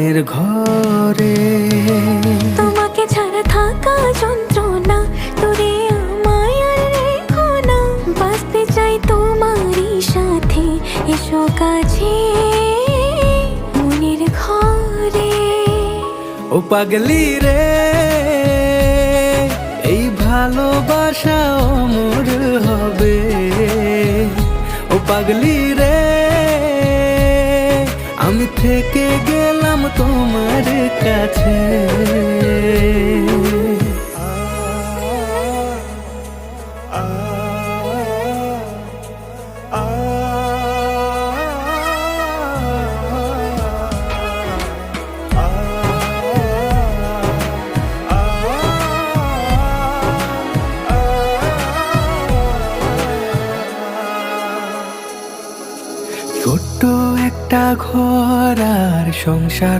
মনের ঘরে। তোমাকে ছাড়া থাকা যন্ত্রণা, তোরে আমায় আর রেখো না। বাঁচতে চাই তোমারই সাথে, এসো কাছে মনের ঘরে। ও পাগলি রে, এই ভালোবাসা অমর হবে। ও পাগলি রে, আমি থেকে গেলাম তোমার কাছে। ছোট্ট একটা ঘর আর সংসার